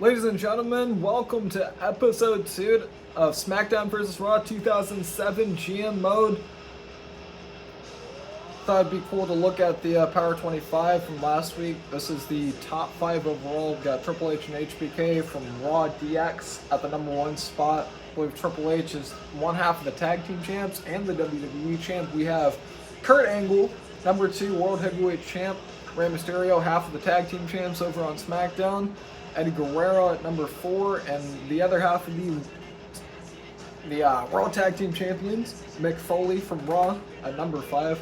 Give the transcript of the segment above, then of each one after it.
Ladies and gentlemen, welcome to episode 2 of SmackDown vs. Raw 2007 GM mode. Thought it'd be cool to look at the Power 25 from last week. This is the top 5 overall. We've got Triple H and HBK from Raw DX at the number 1 spot. I believe Triple H is one half of the tag team champs and the WWE champ. We have Kurt Angle, number 2 World Heavyweight champ. Rey Mysterio, half of the tag team champs over on SmackDown. Eddie Guerrero at number 4, and the other half of the Raw Tag Team Champions, Mick Foley from Raw at number 5.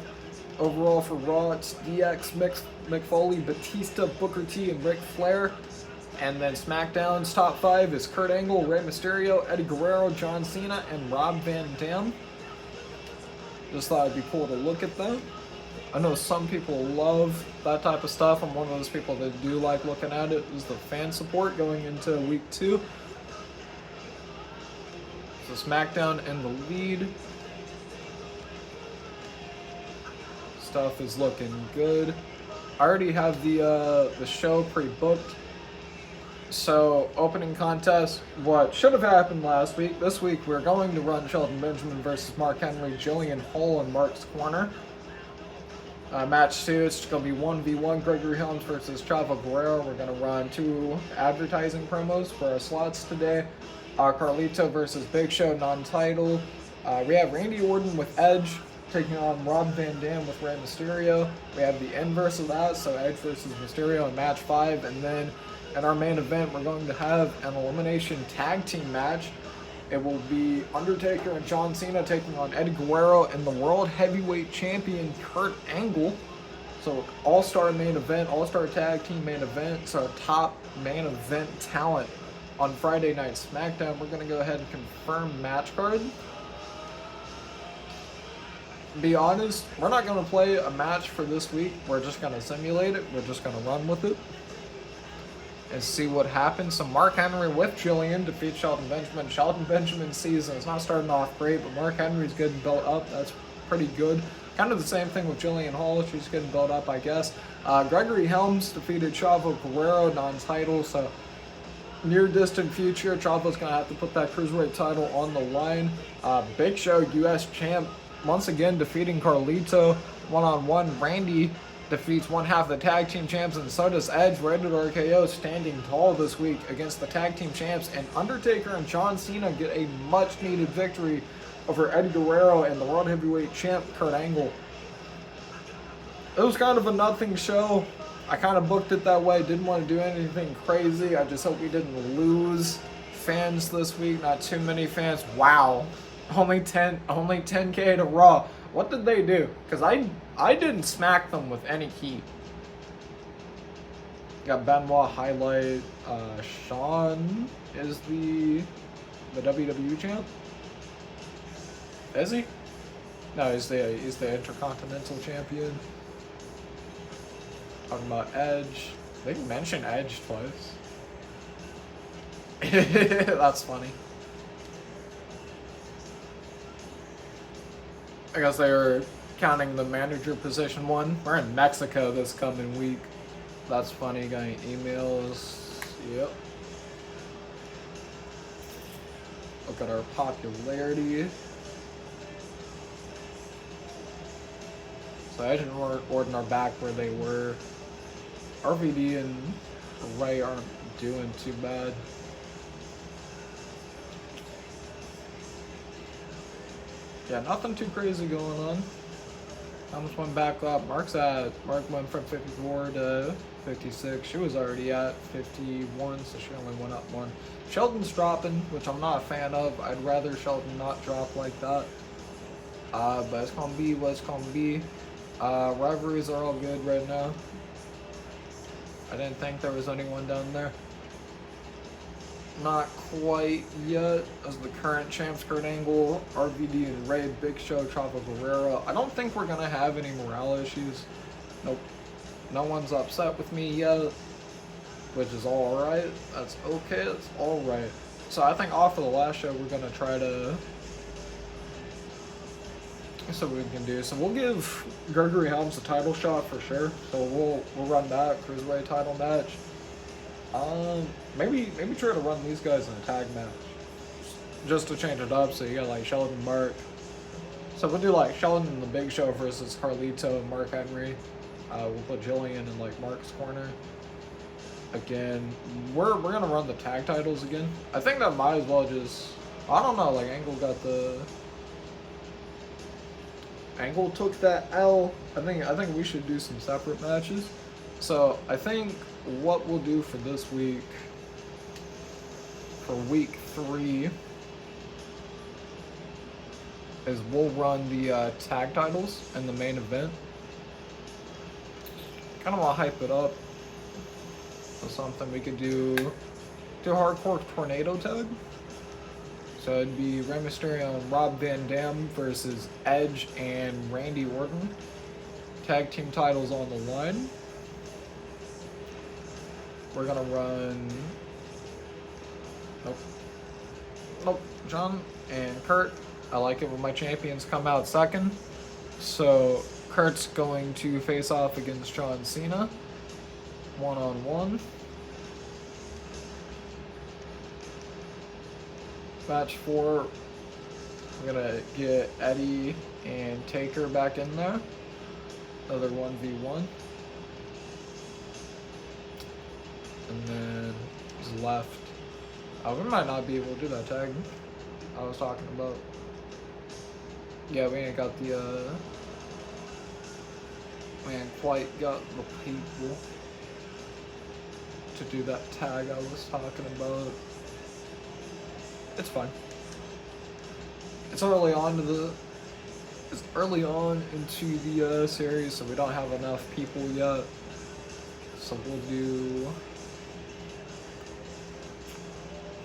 Overall for Raw, it's DX, Mick Foley, Batista, Booker T, and Ric Flair. And then SmackDown's top 5 is Kurt Angle, Rey Mysterio, Eddie Guerrero, John Cena, and Rob Van Dam. Just thought it'd be cool to look at them. I know some people love that type of stuff. I'm one of those people that do like looking at it. Is the fan support going into week 2. So SmackDown in the lead. Stuff is looking good. I already have the show pre-booked. So opening contest, what should have happened last week. This week we're going to run Shelton Benjamin versus Mark Henry, Jillian Hall in Mark's corner. Match 2, it's going to be 1v1, Gregory Helms versus Chavo Guerrero. We're going to run 2 advertising promos for our slots today. Carlito versus Big Show, non-title. We have Randy Orton with Edge taking on Rob Van Dam with Rey Mysterio. We have the inverse of that, so Edge versus Mysterio in match 5. And then in our main event, we're going to have an elimination tag team match. It will be Undertaker and John Cena taking on Eddie Guerrero and the World Heavyweight Champion Kurt Angle. So all-star main event, all-star tag team main event. It's our top main event talent on Friday Night SmackDown. We're going to go ahead and confirm match card. To be honest, we're not going to play a match for this week. We're just going to simulate it. We're just going to run with it and see what happens. So Mark Henry with Jillian defeats Shelton Benjamin. Shelton Benjamin's season is not starting off great, but Mark Henry's getting built up. That's pretty good. Kind of the same thing with Jillian Hall. She's getting built up, I guess. Gregory Helms defeated Chavo Guerrero, non-title. So near distant future, Chavo's going to have to put that Cruiserweight title on the line. Big Show, U.S. champ, once again defeating Carlito. One-on-one, Randy defeats one half of the tag team champs, and so does Edge. Rated RKO standing tall this week against the tag team champs, and Undertaker and John Cena get a much needed victory over Eddie Guerrero and the World Heavyweight champ Kurt Angle. It was kind of a nothing show. I kind of booked it that way. Didn't want to do anything crazy. I just hope we didn't lose fans this week. Not too many fans. Wow. Only 10K to Raw. What did they do? Because I didn't smack them with any heat. Got Benoit highlight. Shawn is the WWE champ. Is he? No, he's the Intercontinental champion. Talking about Edge. They mentioned Edge twice. That's funny. I guess they were counting the manager position one. We're in Mexico this coming week. That's funny. Got any emails? Yep. Look at our popularity. So Edge and Orton are back where they were. RVD and Ray aren't doing too bad. Yeah, nothing too crazy going on. Thomas went back up. Mark went from 54 to 56. She was already at 51, so she only went up 1. Shelton's dropping, which I'm not a fan of. I'd rather Shelton not drop like that. But it's gonna be what it's gonna be. Rivalries are all good right now. I didn't think there was anyone down there. Not quite yet, as the current champs, Kurt Angle, RVD and Ray, Big Show, Chavo Guerrero. I don't think we're going to have any morale issues. Nope. No one's upset with me yet, which is alright. That's okay, that's alright. So I think off of the last show, we're going to try to So we can do. So we'll give Gregory Helms a title shot for sure. So we'll run that Cruiserweight title match. Maybe try to run these guys in a tag match, just to change it up. So you got like Sheldon, Mark. So we'll do like Sheldon and the Big Show versus Carlito and Mark Henry. We'll put Jillian in like Mark's corner. Again, we're gonna run the tag titles again. I think that might as well just, I don't know, like Angle took that L. I think we should do some separate matches. So I think what we'll do for this week, for week 3, is we'll run the tag titles in the main event. Kind of want to hype it up. So something we could do hardcore tornado tag. So it'd be Rey Mysterio and Rob Van Dam versus Edge and Randy Orton. Tag team titles on the line. We're gonna run. Nope. John and Kurt. I like it when my champions come out second. So Kurt's going to face off against John Cena. 1-on-1. Match 4, we're gonna get Eddie and Taker back in there. Another 1v1. And then who's left? We might not be able to do that tag I was talking about. Yeah, we ain't got the we ain't quite got the people to do that tag I was talking about. It's fine. It's early on into the series, so we don't have enough people yet. So we'll do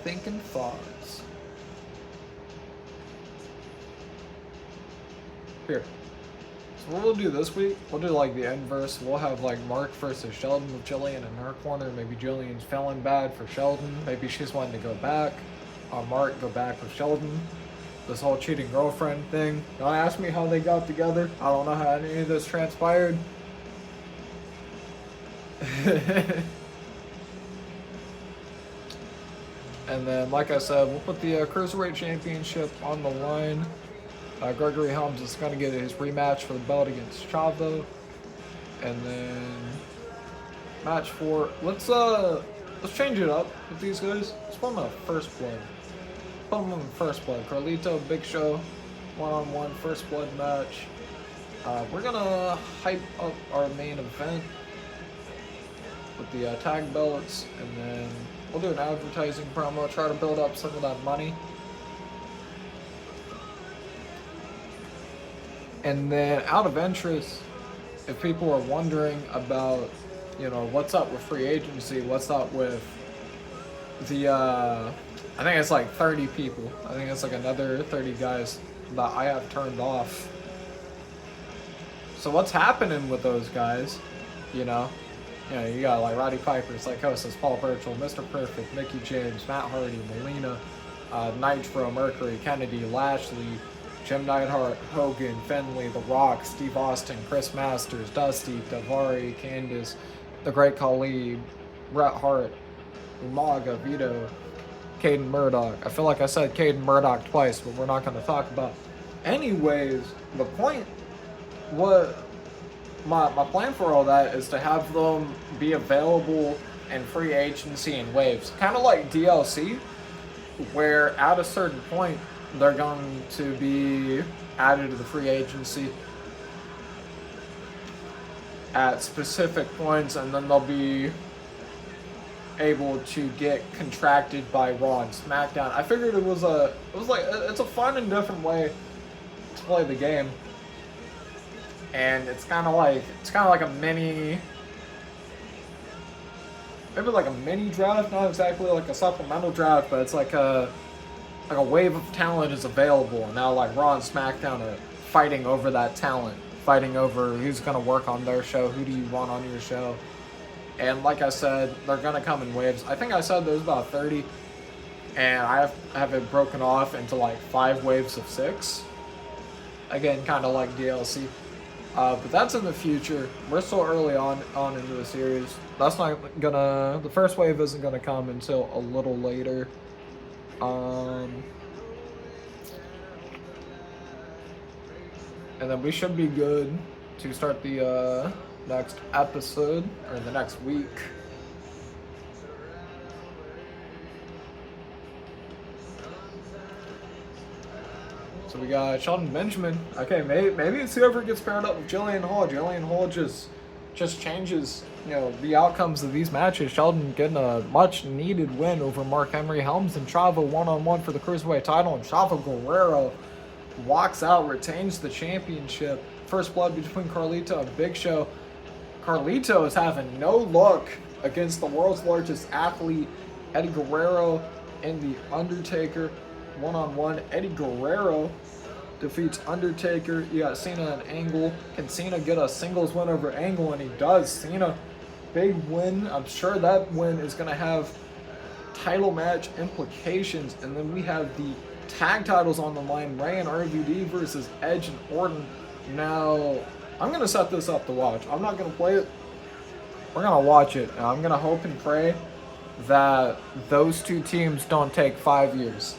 thinking thoughts. Here. So what we'll do this week, we'll do like the inverse. We'll have like Mark versus Sheldon with Jillian in her corner. Maybe Jillian's feeling bad for Sheldon. Maybe she's wanting to go back. Mark go back with Sheldon. This whole cheating girlfriend thing. Don't ask me how they got together. I don't know how any of this transpired. And then, like I said, we'll put the Cruiserweight Championship on the line. Gregory Helms is going to get his rematch for the belt against Chavo. And then match 4. Let's change it up with these guys. Let's put them in a first blood. Put them in first blood. Carlito, Big Show, 1-on-1 first blood match. We're gonna hype up our main event with the tag belts, and then we'll do an advertising promo. Try to build up some of that money. And then, out of interest, if people are wondering about, what's up with free agency, what's up with the, I think it's like 30 people. I think it's like another 30 guys that I have turned off. So what's happening with those guys? You got like Roddy Piper, Psychosis, Paul Burchill, Mr. Perfect, Mickey James, Matt Hardy, Molina, Nitro, Mercury, Kennedy, Lashley, Jim Neidhart, Hogan, Finley, The Rock, Steve Austin, Chris Masters, Dusty, Daivari, Candice, The Great Khali, Bret Hart, Umaga, Vito, Caden Murdoch. I feel like I said Caden Murdoch twice, but we're not going to talk about. Anyways, the point, my plan for all that is to have them be available in free agency in waves. Kind of like DLC, where at a certain point, they're going to be added to the free agency at specific points, and then they'll be able to get contracted by Raw and SmackDown. I figured it's a fun and different way to play the game, and it's kind of like a mini, maybe like a mini draft, not exactly like a supplemental draft, but it's like a wave of talent is available, and now like Raw and SmackDown are fighting over that talent, fighting over who's going to work on their show, who do you want on your show. And like I said, they're going to come in waves. I think I said there's about 30, and I have it broken off into like 5 waves of 6. Again, kind of like DLC. But that's in the future. We're so early on into the series. That's not gonna. The first wave isn't gonna come until a little later. And then we should be good to start the next episode or the next week. So we got Shelton Benjamin. Okay, maybe it's whoever gets paired up with Jillian Hall. Jillian Hall just changes, the outcomes of these matches. Shelton getting a much needed win over Mark Henry Helms and Chavo one-on-one for the Cruiserweight title, and Chavo Guerrero walks out, retains the championship. First blood between Carlito and Big Show. Carlito is having no luck against the world's largest athlete, Eddie Guerrero, and the Undertaker one-on-one. Eddie Guerrero defeats Undertaker. You got Cena and Angle. Can Cena get a singles win over Angle? And he does. Cena, big win. I'm sure that win is going to have title match implications. And then we have the tag titles on the line. Rey and RVD versus Edge and Orton. Now, I'm going to set this up to watch. I'm not going to play it. We're going to watch it. And I'm going to hope and pray that those two teams don't take 5 years.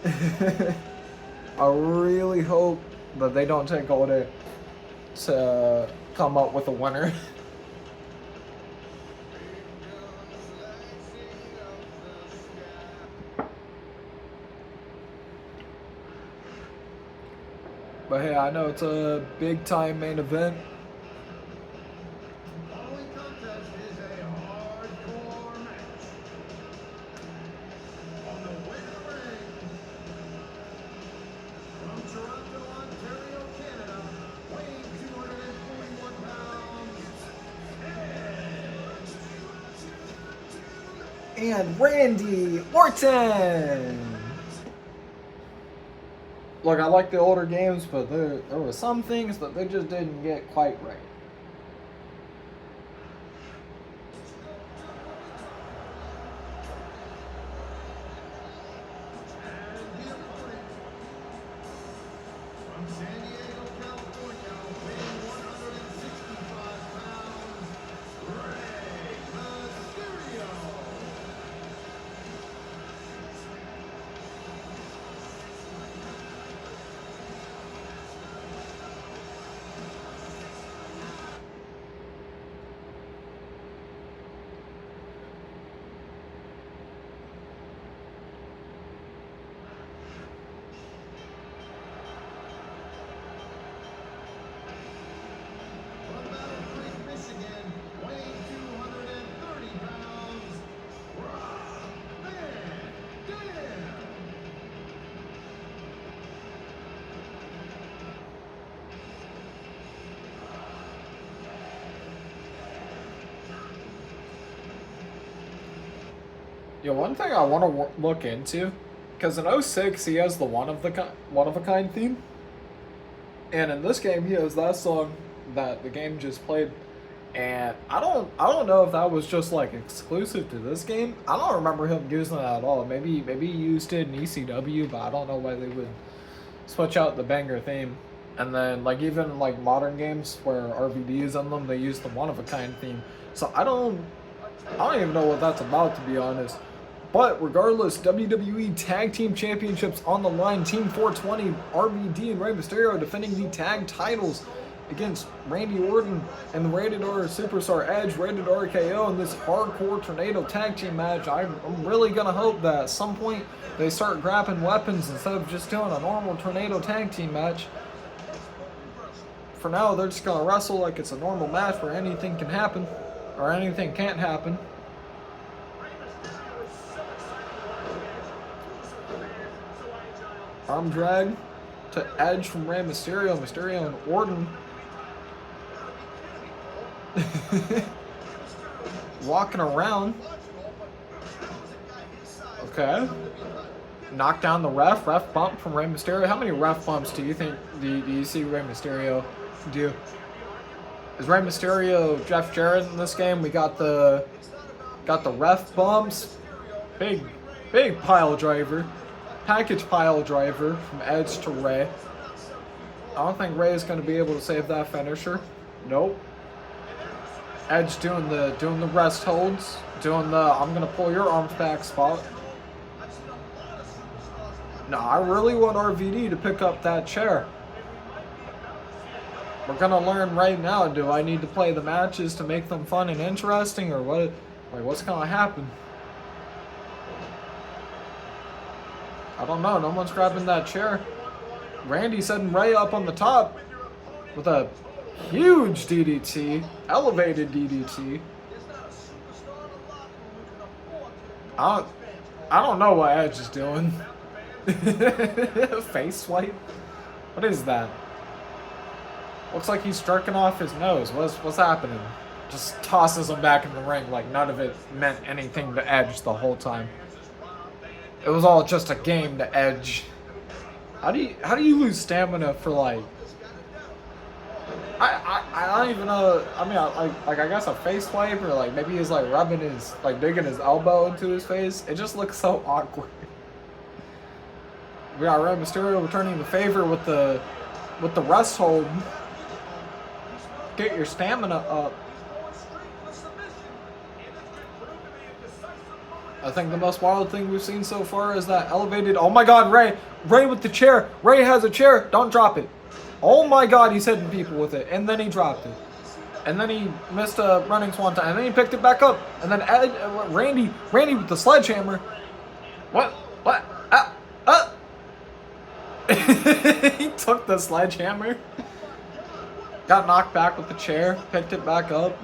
I really hope that they don't take all day to come up with a winner. But hey, I know it's a big time main event. And Randy Orton. Look, I like the older games, but there were some things that they just didn't get quite right. Yeah, one thing I want to look into, because in 06 he has the one of a kind theme, and in this game he has that song that the game just played, and I don't know if that was just like exclusive to this game. I don't remember him using that at all. Maybe he used it in ECW, but I don't know why they would switch out the banger theme. And then like even like modern games where RVD is in them, they use the one of a kind theme. So I don't even know what that's about, to be honest. But regardless, WWE Tag Team Championships on the line. Team 420, RVD and Rey Mysterio defending the tag titles against Randy Orton and the Rated R Superstar Edge, Rated RKO in this hardcore tornado tag team match. I'm really going to hope that at some point they start grabbing weapons instead of just doing a normal tornado tag team match. For now, they're just going to wrestle like it's a normal match where anything can happen, or anything can't happen. Arm drag to Edge from Rey Mysterio. Mysterio and Orton walking around. Okay. Knock down the ref. Ref bump from Rey Mysterio. How many ref bumps do you think do you see Rey Mysterio do? Is Rey Mysterio Jeff Jarrett in this game? We got the ref bumps. Big pile driver. Package pile driver from Edge to Rey. I don't think Rey is going to be able to save that finisher. Nope. Edge doing the rest holds, doing the I'm gonna pull your arms back spot. No, I really want RVD to pick up that chair. We're gonna learn right now. Do I need to play the matches to make them fun and interesting, or what? Like, what's gonna happen? I don't know. No one's grabbing that chair. Randy's setting Ray up on the top with a huge DDT, elevated DDT. I don't know what Edge is doing. Face swipe? What is that? Looks like he's jerking off his nose. What's happening? Just tosses him back in the ring like none of it meant anything to Edge the whole time. It was all just a game to Edge. How do you lose stamina for like? I don't even know. I mean, I guess a face swipe, or like maybe he's like rubbing his, like digging his elbow into his face. It just looks so awkward. We got Rey Mysterio returning the favor with the rest hold. Get your stamina up. I think the most wild thing we've seen so far is that elevated. Oh my God, Ray with the chair. Ray has a chair. Don't drop it. Oh my God, he's hitting people with it, and then he dropped it, and then he missed a running swanton, and then he picked it back up, and then Randy with the sledgehammer. What? He took the sledgehammer, got knocked back with the chair, picked it back up.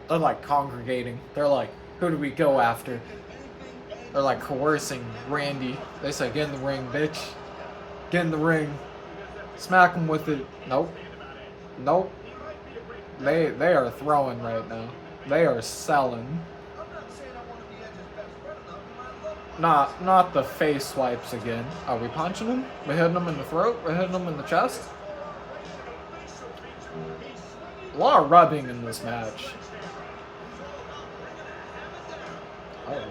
They're like congregating. They're like, who do we go after? They're like coercing Randy. They say, get in the ring, bitch. Get in the ring. Smack him with it. Nope. Nope. They are throwing right now. They are selling. Not the face swipes again. Are we punching him? We're hitting him in the throat. We're hitting him in the chest. A lot of rubbing in this match. Oh,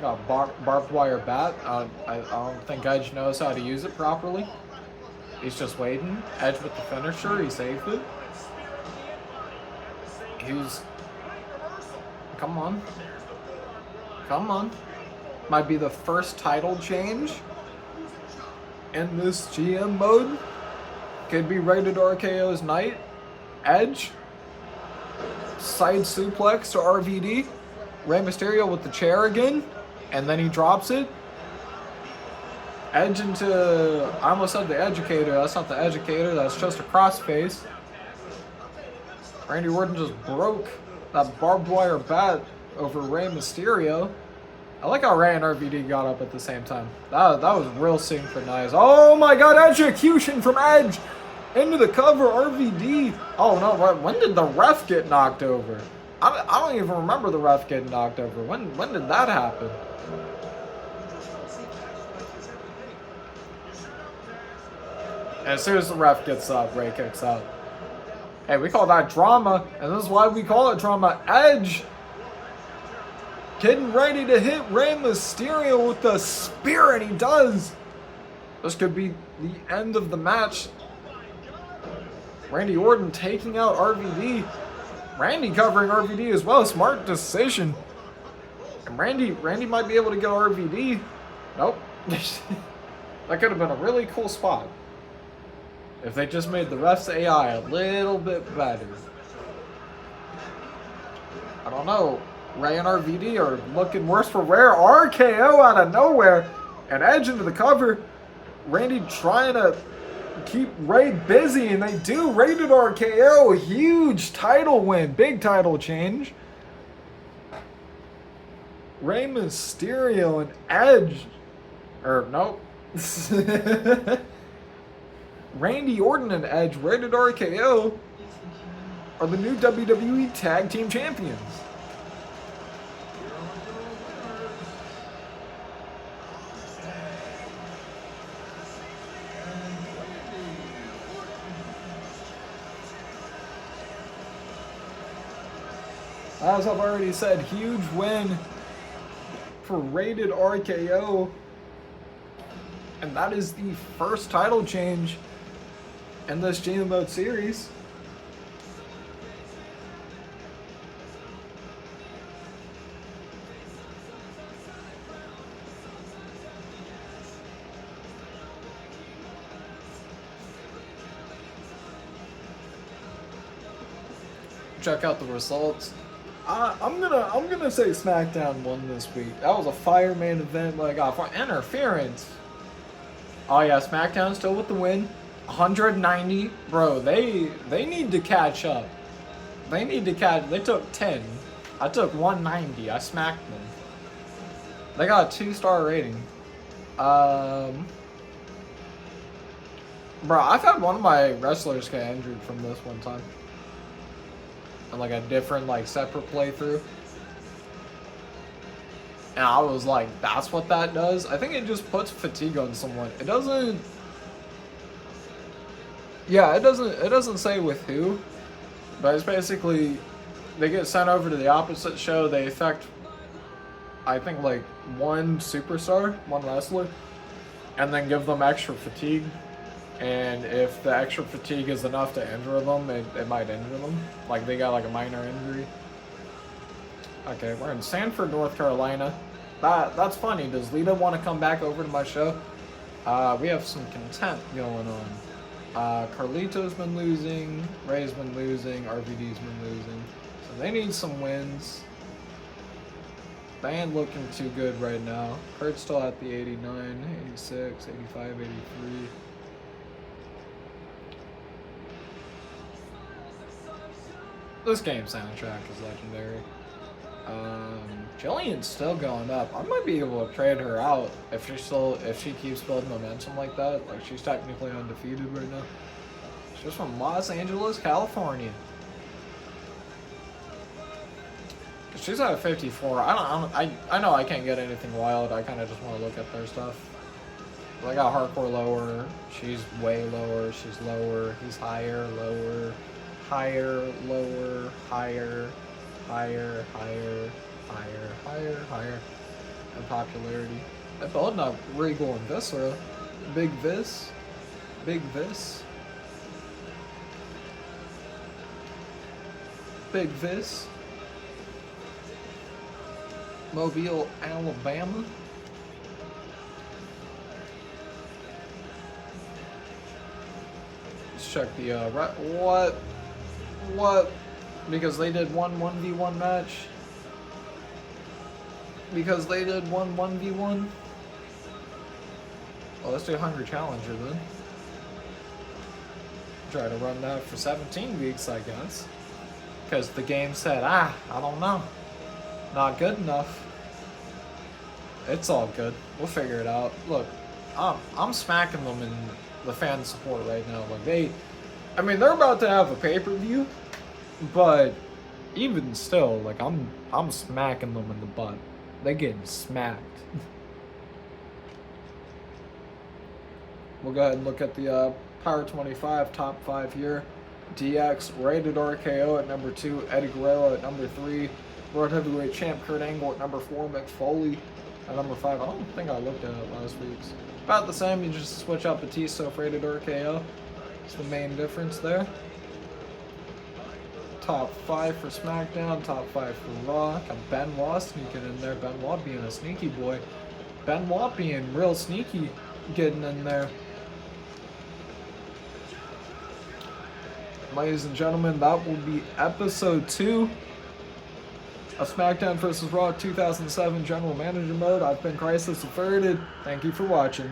got a barbed wire bat. I don't think Edge knows how to use it properly. He's just waiting. Edge with the finisher. He saved it. Come on. Come on. Might be the first title change in this GM mode. Could be rated RKO's night. Edge. Side suplex to RVD. Rey Mysterio with the chair again, and then he drops it. Edge into, I almost said the educator. That's not the educator. That's just a crossface. Randy Orton just broke that barbed wire bat over Rey Mysterio. I like how Rey and RVD got up at the same time. That was real synchronized. Oh my God, execution from Edge into the cover. RVD. Oh no, when did the ref get knocked over? I don't even remember the ref getting knocked over. When did that happen? And as soon as the ref gets up, Ray kicks out. Hey, we call that drama, and this is why we call it drama. Edge getting ready to hit Rey Mysterio with the spear, and he does. This could be the end of the match. Randy Orton taking out RVD. Randy covering RVD as well. Smart decision. And Randy might be able to get RVD. Nope. That could have been a really cool spot if they just made the ref's AI a little bit better. I don't know. Ray and RVD are looking worse for wear. RKO out of nowhere. And Edge into the cover. Randy trying to keep Ray busy, and they do. Rated RKO. Huge title win. Big title change. Rey Mysterio and Edge. Nope. Randy Orton and Edge, rated RKO, are the new WWE Tag Team Champions. As I've already said, huge win for Rated RKO. And that is the first title change in this Genie Mode series. Check out the results. I'm gonna say SmackDown won this week. That was a fire main event, but I got for interference. Oh yeah, SmackDown still with the win. 190, bro. They need to catch up. They need to catch. They took 10. I took 190. I smacked them. They got a 2-star rating. Bro, I've had one of my wrestlers get injured from this one time. And like a different, like, separate playthrough. And I was like, that's what that does? I think it just puts fatigue on someone. It doesn't... Yeah, it doesn't say with who. But it's basically, they get sent over to the opposite show. They affect, I think, like, one superstar, one wrestler. And then give them extra fatigue. And if the extra fatigue is enough to injure them, it might injure them. Like, they got, like, a minor injury. Okay, we're in Sanford, North Carolina. That's funny. Does Lita want to come back over to my show? We have some content going on. Carlito's been losing. Ray's been losing. RVD's been losing. So they need some wins. They ain't looking too good right now. Kurt's still at the 89, 86, 85, 83. This game soundtrack is legendary. Jillian's still going up. I might be able to trade her out if she keeps building momentum like that. Like, she's technically undefeated right now. She's from Los Angeles, California. She's at 54. I know I can't get anything wild. I kind of just want to look at their stuff. But I got hardcore lower. She's way lower. She's lower. He's higher, lower. Higher, lower, higher, higher, higher, higher, higher, higher. And popularity. They're building up Regal and Viscera. Big Vis. Big Vis. Big Vis. Mobile, Alabama. Let's check the, What? Because they did one 1v1 match? Because they did one 1v1? Well, let's do Hungry Challenger then. Try to run that for 17 weeks, I guess. Because the game said, I don't know. Not good enough. It's all good. We'll figure it out. Look, I'm smacking them in the fan support right now. Like, they're about to have a pay-per-view, but even still, like, I'm smacking them in the butt. They getting smacked. We'll go ahead and look at the Power 25 top 5 here. DX, Rated RKO at number 2, Eddie Guerrero at number 3, World Heavyweight Champ Kurt Angle at number 4, Mick Foley at number 5. I don't think I looked at it last week's. About the same, you just switch out Batista for Rated RKO. That's the main difference there. Top 5 for SmackDown, top 5 for Raw. Got Benoit sneaking in there. Benoit being a sneaky boy. Benoit being real sneaky, getting in there. Ladies and gentlemen, that will be episode 2 of SmackDown vs. Raw 2007 General Manager Mode. I've been Crisis Averted. Thank you for watching.